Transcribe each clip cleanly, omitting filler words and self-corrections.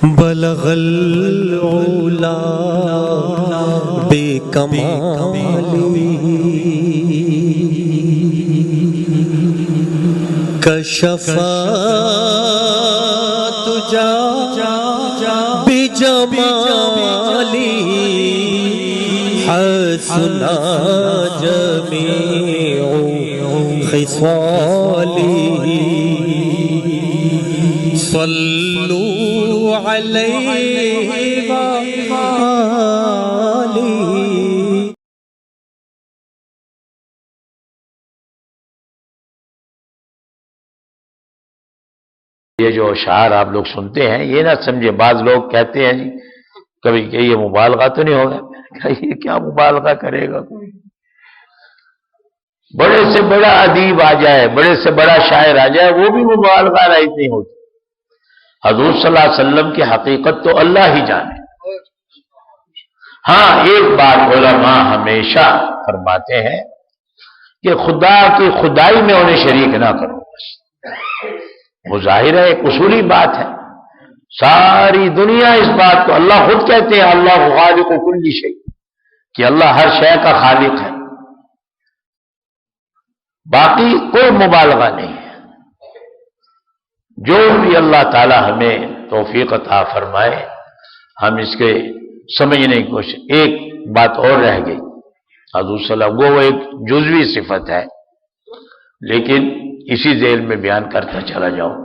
بلغ العلا بکمالی کشف تجا بجمالی حسن جمیع خصالی صلوا علیہ وآلہ. یہ جو اشعار آپ لوگ سنتے ہیں یہ نہ سمجھے، بعض لوگ کہتے ہیں جی کبھی کہ یہ مبالغہ تو نہیں ہوگا. یہ کیا مبالغہ کرے گا کوئی؟ بڑے سے بڑا ادیب آ جائے، بڑے سے بڑا شاعر آ جائے، وہ بھی مبالغہ رائج نہیں ہوتی. حضور صلی اللہ علیہ وسلم کی حقیقت تو اللہ ہی جانے. ہاں ایک بات علماء ہمیشہ فرماتے ہیں کہ خدا کی خدائی میں انہیں شریک نہ کرو. بس وہ ظاہر ہے ایک اصولی بات ہے، ساری دنیا اس بات کو، اللہ خود کہتے ہیں اللہ خالق کل شیء، کہ اللہ ہر شے کا خالق ہے. باقی کوئی مبالغہ نہیں ہے. جو بھی اللہ تعالی ہمیں توفیق عطا فرمائے ہم اس کے سمجھنے کی کوشش. ایک بات اور رہ گئی، حضور صلی اللہ علیہ وسلم وہ ایک جزوی صفت ہے لیکن اسی ذیل میں بیان کرتا چلا جاؤں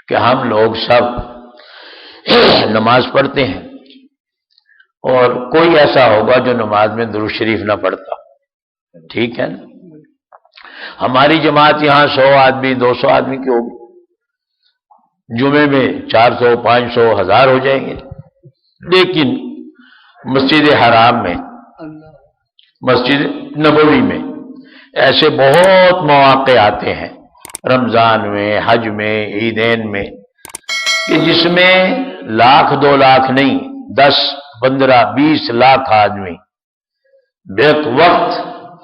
کہ ہم لوگ سب نماز پڑھتے ہیں اور کوئی ایسا ہوگا جو نماز میں درود شریف نہ پڑھتا. ٹھیک ہے نا؟ ہماری جماعت یہاں 100 آدمی 200 آدمی کی ہوگی، جمعے میں 400 500 1000 ہو جائیں گے. لیکن مسجد حرام میں، مسجد نبوی میں ایسے بہت مواقع آتے ہیں، رمضان میں، حج میں، عیدین میں، کہ جس میں 1,00,000 2 لاکھ نہیں 10 15 20 لاکھ آدمی بیک وقت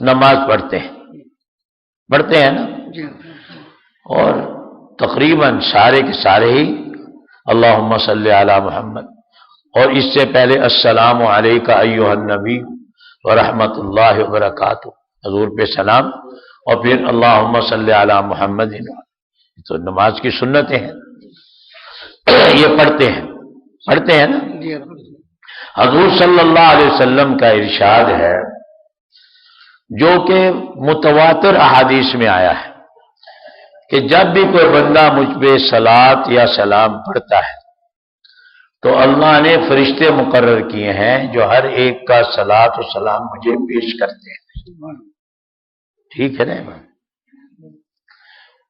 نماز پڑھتے ہیں نا. اور تقریباً سارے کے سارے ہی اللہم صلی علی محمد، اور اس سے پہلے السلام علیکہ ایھا النبی ورحمۃ اللہ وبرکاتہ، حضور پہ سلام، اور پھر اللہم صلی علی محمد. تو نماز کی سنتیں ہیں، یہ پڑھتے ہیں نا. حضور صلی اللہ علیہ وسلم کا ارشاد ہے جو کہ متواتر احادیث میں آیا ہے کہ جب بھی کوئی بندہ مجھ پہ صلاۃ یا سلام پڑھتا ہے تو اللہ نے فرشتے مقرر کیے ہیں جو ہر ایک کا صلاۃ و سلام مجھے پیش کرتے ہیں. ٹھیک ہے نا؟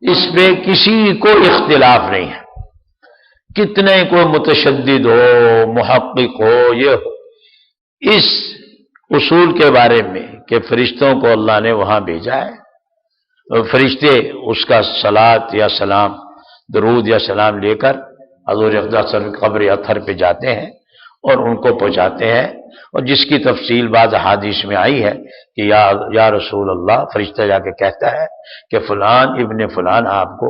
اس میں کسی کو اختلاف نہیں ہے، کتنے کوئی متشدد ہو، محقق ہو، یہ ہو، اس اصول کے بارے میں کہ فرشتوں کو اللہ نے وہاں بھیجا ہے، فرشتے اس کا صلاۃ یا سلام، درود یا سلام لے کر حضور اقدس قبر اطہر پہ جاتے ہیں اور ان کو پہنچاتے ہیں. اور جس کی تفصیل بعض احادیث میں آئی ہے کہ یا رسول اللہ، فرشتہ جا کے کہتا ہے کہ فلان ابن فلان آپ کو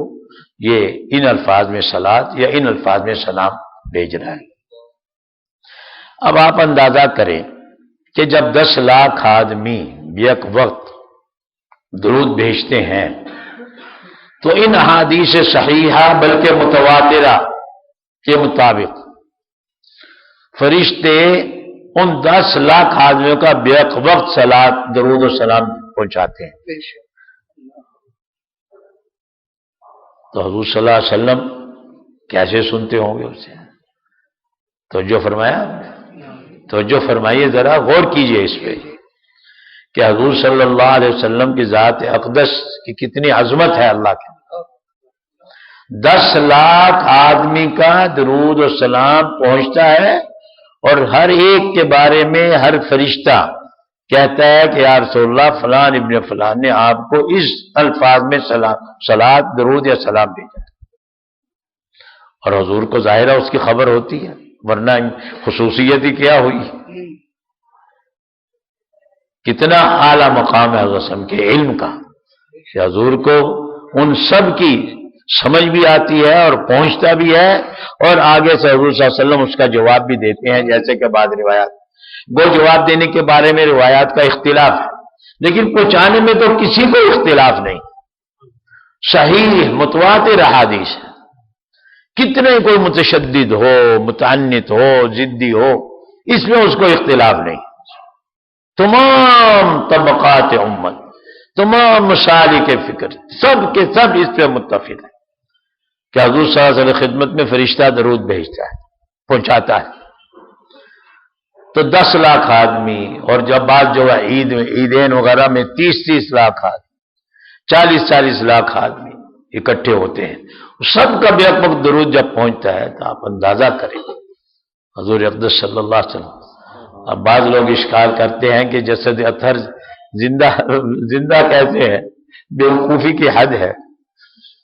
یہ ان الفاظ میں صلاۃ یا ان الفاظ میں سلام بھیج رہا ہے. اب آپ اندازہ کریں کہ جب 10 لاکھ آدمی یک وقت درود بھیجتے ہیں تو ان احادیث صحیحہ بلکہ متواترہ کے مطابق فرشتے ان 10 لاکھ آدمیوں کا بیک وقت صلاۃ درود و سلام پہنچاتے ہیں. تو حضور صلی اللہ علیہ وسلم کیسے سنتے ہوں گے اسے؟ توجہ فرمائیے، ذرا غور کیجئے اس پہ کہ حضور صلی اللہ علیہ وسلم کی ذات اقدس کی کتنی عظمت ہے. اللہ کے 10 لاکھ آدمی کا درود و سلام پہنچتا ہے اور ہر ایک کے بارے میں ہر فرشتہ کہتا ہے کہ یا رسول اللہ فلان ابن فلان نے آپ کو اس الفاظ میں صلاۃ درود یا سلام بھیجا. اور حضور کو ظاہر ہے اس کی خبر ہوتی ہے، ورنہ خصوصیت ہی کیا ہوئی. کتنا اعلیٰ مقام ہے حضرت کے علم کا کہ حضور کو ان سب کی سمجھ بھی آتی ہے اور پہنچتا بھی ہے، اور آگے سے حضور صلی اللہ علیہ وسلم اس کا جواب بھی دیتے ہیں، جیسے کہ بعد روایات وہ جواب دینے کے بارے میں روایات کا اختلاف ہے، لیکن پہنچانے میں تو کسی کو اختلاف نہیں، صحیح متواتر احادیث ہے، کتنے کوئی متشدد ہو، متعنت ہو، ضدی ہو، اس میں اس کو اختلاف نہیں، تمام طبقات امت، تمام مسالک فکر سب کے سب اس پہ متفق ہیں کہ حضور صلی اللہ علیہ وسلم خدمت میں فرشتہ درود بھیجتا ہے، پہنچاتا ہے، تو 10 لاکھ آدمی، اور جب بعد جو ہے عیدین وغیرہ میں 30 لاکھ آدمی، 40 لاکھ آدمی اکٹھے ہوتے ہیں، سب کا بے وقت درود جب پہنچتا ہے تو آپ اندازہ کریں حضور اقدس صلی اللہ علیہ وسلم۔ اب بعض لوگ اشکال کرتے ہیں کہ جسد اطہر زندہ کیسے ہے، بیوقوفی کی حد ہے،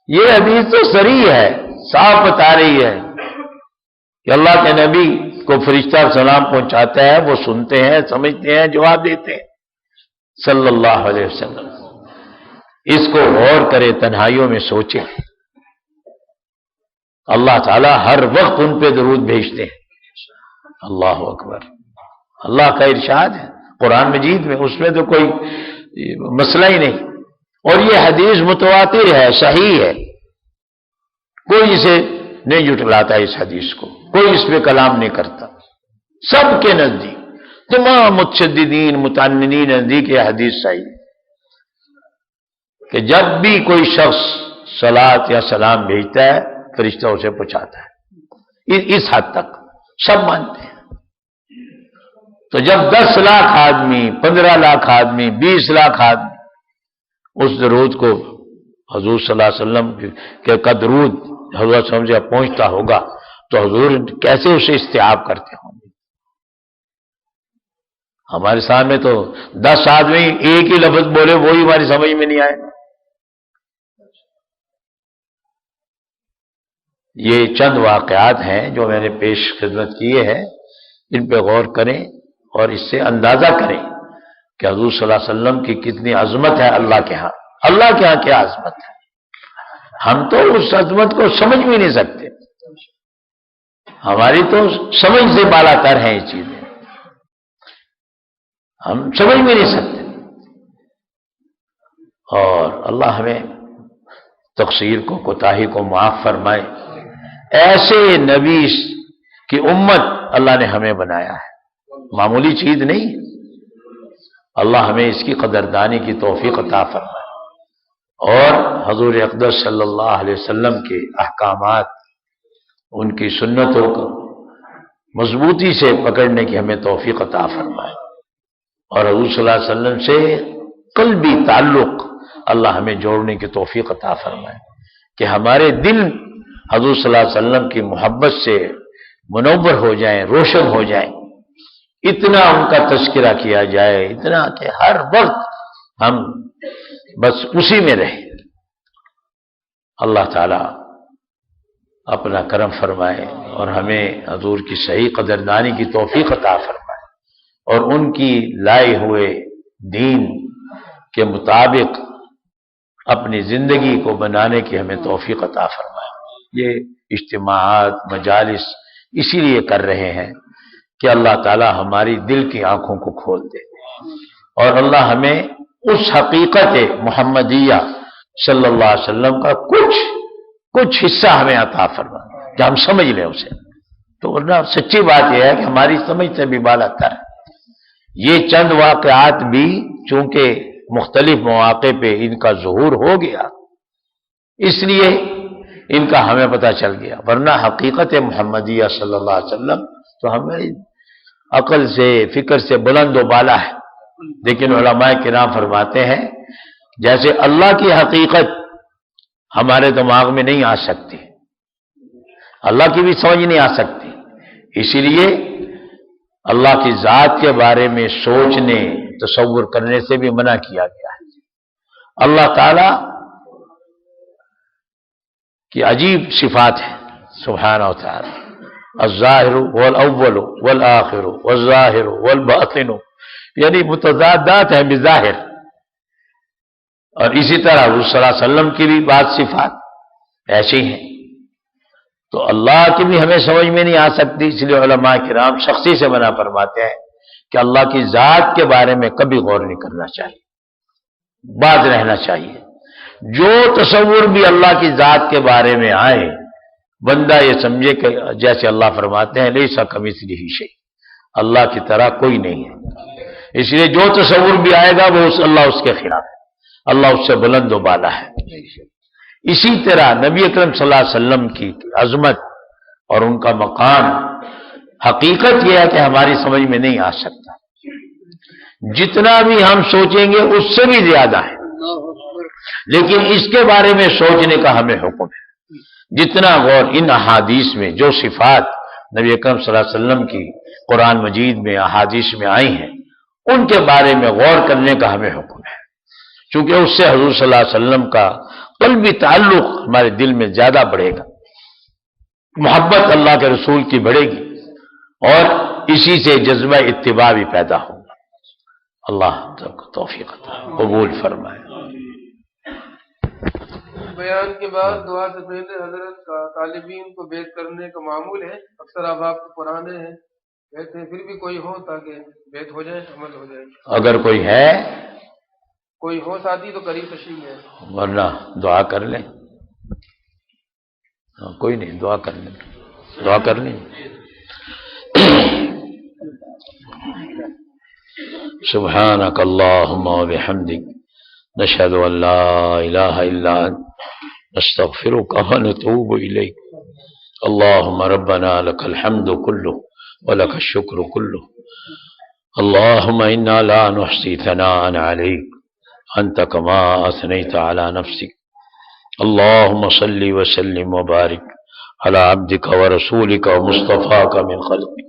یہ حدیث تو صریح ہے، صاف بتا رہی ہے کہ اللہ کے نبی کو فرشتہ سلام پہنچاتا ہے، وہ سنتے ہیں، سمجھتے ہیں، جواب دیتے ہیں صلی اللہ علیہ وسلم۔ اس کو غور کرے، تنہائیوں میں سوچے، اللہ تعالیٰ ہر وقت ان پہ درود بھیجتے ہیں، اللہ اکبر، اللہ کا ارشاد ہے قرآن مجید میں، اس میں تو کوئی مسئلہ ہی نہیں، اور یہ حدیث متواتر ہے، صحیح ہے، کوئی اسے نہیں جھٹلاتا، اس حدیث کو کوئی اس پہ کلام نہیں کرتا، سب کے نزدیک، تمام متشددین متعننین نزدیک یہ حدیث صحیح ہے کہ جب بھی کوئی شخص صلاۃ یا سلام بھیجتا ہے فرشتہ اسے پہنچاتا ہے، اس حد تک سب مانتے ہیں۔ تو جب 10 لاکھ آدمی، 15 لاکھ آدمی، 20 لاکھ آدمی اس درود کو حضور صلی اللہ علیہ وسلم کے کا درود حضرت صلی اللہ علیہ وسلم سے پہنچتا ہوگا تو حضور کیسے اسے استیعاب کرتے ہوں گے؟ ہمارے سامنے تو 10 آدمی ایک ہی لفظ بولے وہی ہماری سمجھ میں نہیں آئے۔ یہ چند واقعات ہیں جو میں نے پیش خدمت کیے ہیں، ان پہ غور کریں اور اس سے اندازہ کریں کہ حضور صلی اللہ علیہ وسلم کی کتنی عظمت ہے اللہ کے ہاں، اللہ کے ہاں کیا عظمت ہے، ہم تو اس عظمت کو سمجھ بھی نہیں سکتے، ہماری تو سمجھ سے بالا تر ہیں یہ چیزیں، ہم سمجھ بھی نہیں سکتے، اور اللہ ہمیں تقصیر کو، کوتاہی کو معاف فرمائے۔ ایسے نبی کی امت اللہ نے ہمیں بنایا ہے، معمولی چیز نہیں، اللہ ہمیں اس کی قدردانی کی توفیق عطا فرمائے، اور حضور اقدس صلی اللہ علیہ وسلم کے احکامات، ان کی سنتوں کو مضبوطی سے پکڑنے کی ہمیں توفیق عطا فرمائے، اور حضور صلی اللہ علیہ وسلم سے قلبی تعلق اللہ ہمیں جوڑنے کی توفیق عطا فرمائے، کہ ہمارے دل حضور صلی اللہ علیہ وسلم کی محبت سے منور ہو جائیں، روشن ہو جائیں، اتنا ان کا تذکرہ کیا جائے، اتنا کہ ہر وقت ہم بس اسی میں رہیں۔ اللہ تعالیٰ اپنا کرم فرمائے اور ہمیں حضور کی صحیح قدردانی کی توفیق عطا فرمائے، اور ان کی لائے ہوئے دین کے مطابق اپنی زندگی کو بنانے کی ہمیں توفیق عطا فرمائے۔ یہ اجتماعات، مجالس اسی لیے کر رہے ہیں کہ اللہ تعالی ہماری دل کی آنکھوں کو کھول دے، اور اللہ ہمیں اس حقیقت محمدیہ صلی اللہ علیہ وسلم کا کچھ حصہ ہمیں عطا فرمائے کہ ہم سمجھ لیں اسے۔ تو ورنہ سچی بات یہ ہے کہ ہماری سمجھ سے بھی بالا تر ہے۔ یہ چند واقعات بھی چونکہ مختلف مواقع پہ ان کا ظہور ہو گیا، اس لیے ان کا ہمیں پتہ چل گیا، ورنہ حقیقت محمدیہ صلی اللہ علیہ وسلم تو ہمیں عقل سے، فکر سے بلند و بالا ہے، لیکن علماء کرام فرماتے ہیں جیسے اللہ کی حقیقت ہمارے دماغ میں نہیں آ سکتی، اللہ کی بھی سمجھ نہیں آ سکتی، اسی لیے اللہ کی ذات کے بارے میں سوچنے، تصور کرنے سے بھی منع کیا گیا ہے۔ اللہ تعالی کی عجیب صفات ہیں سبحانہ و تعالی، الظاہر والاول والآخر والظاہر والباطن، یعنی متضادات ہیں بظاہر، اور اسی طرح حضور صلی اللہ علیہ وسلم کی بھی بعض صفات ایسے ہی ہیں. تو اللہ کی بھی ہمیں سمجھ میں نہیں آ سکتی، اس لیے علماء کرام سختی سے منع فرماتے ہیں کہ اللہ کی ذات کے بارے میں کبھی غور نہیں کرنا چاہیے، باز رہنا چاہیے. جو تصور بھی اللہ کی ذات کے بارے میں آئے، بندہ یہ سمجھے کہ جیسے اللہ فرماتے ہیں لیسا کمثلہ شیء، اللہ کی طرح کوئی نہیں ہے. اس لیے جو تصور بھی آئے گا وہ اللہ اس کے خلاف ہے، اللہ اس سے بلند و بالا ہے. اسی طرح نبی اکرم صلی اللہ علیہ وسلم کی عظمت اور ان کا مقام، حقیقت یہ ہے کہ ہماری سمجھ میں نہیں آ سکتا. جتنا بھی ہم سوچیں گے اس سے بھی زیادہ ہے، لیکن اس کے بارے میں سوچنے کا ہمیں حکم ہے. جتنا غور ان احادیث میں جو صفات نبی اکرم صلی اللہ علیہ وسلم کی قرآن مجید میں احادیث میں آئی ہیں، ان کے بارے میں غور کرنے کا ہمیں حکم ہے، چونکہ اس سے حضور صلی اللہ علیہ وسلم کا قلبی تعلق ہمارے دل میں زیادہ بڑھے گا، محبت اللہ کے رسول کی بڑھے گی، اور اسی سے جذبہ اتباع بھی پیدا ہوگا. اللہ توفیق عطا قبول فرمائے. بیان کے بعد دعا سے پہلے حضرت کا طالبین کو بیعت کرنے کا معمول ہے. اکثر آپ پرانے ہیں کہتے ہیں، پھر بھی کوئی ہو تاکہ بیعت ہو جائے، عمل ہو جائے. اگر کوئی ہے، کوئی ہو ساتھی تو قریب تشریف ہے، ورنہ دعا کر لیں. کوئی نہیں، دعا کر لیں، دعا کر لیں. سبحانک اللہم وبحمدک نشہد ان لا الہ الا انت نستغفرک ونتوب الیک. اللہم ربنا لک الحمد کلہ ولک الشکر کلہ. اللہم انا لا نحصی ثناء علیک انت کما اثنیت علی نفسک. اللہم صلی وسلم وبارک علی عبدک ورسولک ومصطفاک من خلقک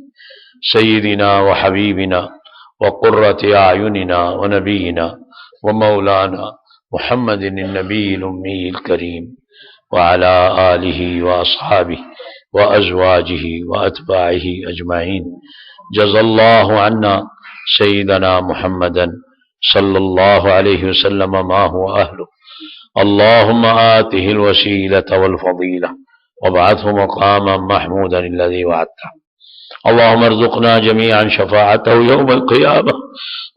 سیدنا وحبیبنا وقرۃ اعیننا ونبینا ومولانا محمد النبی الامی الکریم وعلی آلہ واصحابہ وازواجہ واتباعہ اجمعین. جزا اللہ عنا سیدنا محمدا صلی اللہ علیہ وسلم ما هو اہلہ. اللہم آتہ الوسیلۃ والفضیلہ وابعثہ مقاما محمودا الذی وعدتہ. اللہم ارزقنا جميعا شفاعته يوم القيامة.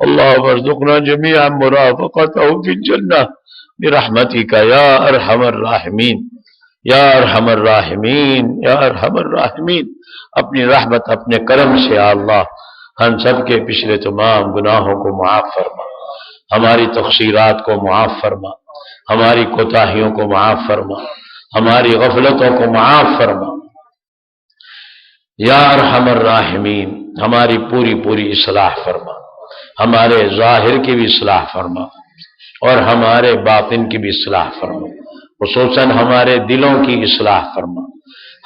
اللہم ارزقنا جميعا مرافقته في الجنة برحمتك يا ارحم الراحمین یا ارحم الراحمین یا ارحم الراحمین. اپنی رحمت اپنے کرم سے یا اللہ ہم سب کے پچھلے تمام گناہوں کو معاف فرما، ہماری تقصیرات کو معاف فرما، ہماری کوتاہیوں کو معاف فرما، ہماری غفلتوں کو معاف فرما. یا ارحم الراحمین ہماری پوری اصلاح فرما، ہمارے ظاہر کی بھی اصلاح فرما اور ہمارے باطن کی بھی اصلاح فرما، خصوصاً ہمارے دلوں کی اصلاح فرما.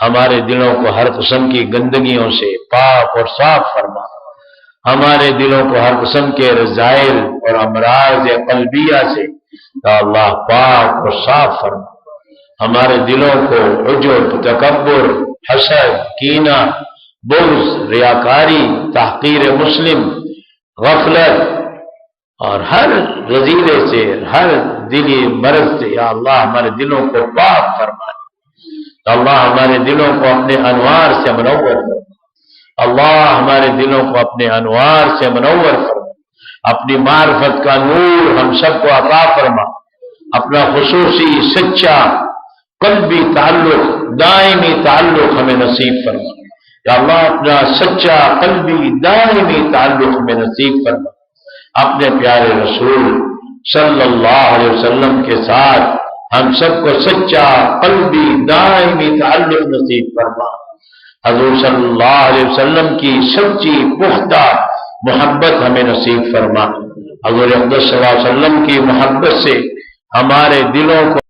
ہمارے دلوں کو ہر قسم کی گندگیوں سے پاک اور صاف فرما، ہمارے دلوں کو ہر قسم کے رذائل اور امراض قلبیہ سے یا اللہ پاک اور صاف فرما. ہمارے دلوں کو عجب، تکبر، حسد، کینہ، بغض، ریاکاری، تحقیر مسلم، غفلت اور ہر رذیلے سے، ہر دلی مرض سے یا اللہ ہمارے دلوں کو پاک فرما. اللہ ہمارے دلوں کو اپنے انوار سے منور فرما. اللہ ہمارے دلوں کو اپنے انوار سے منور فرما. اپنی معرفت کا نور ہم سب کو عطا فرما. اپنا خصوصی سچا قلبی تعلق، دائمی تعلق ہمیں نصیب فرما. یا اللہ اپنا سچا قلبی دائمی تعلق ہمیں نصیب فرما. اپنے پیارے رسول صلی اللہ علیہ وسلم کے ساتھ ہم سب کو سچا قلبی دائمی تعلق نصیب فرما. حضور صلی اللہ علیہ وسلم کی سچی پختہ محبت ہمیں نصیب فرما. حضور اقدس صلی اللہ علیہ وسلم کی محبت سے ہمارے دلوں کو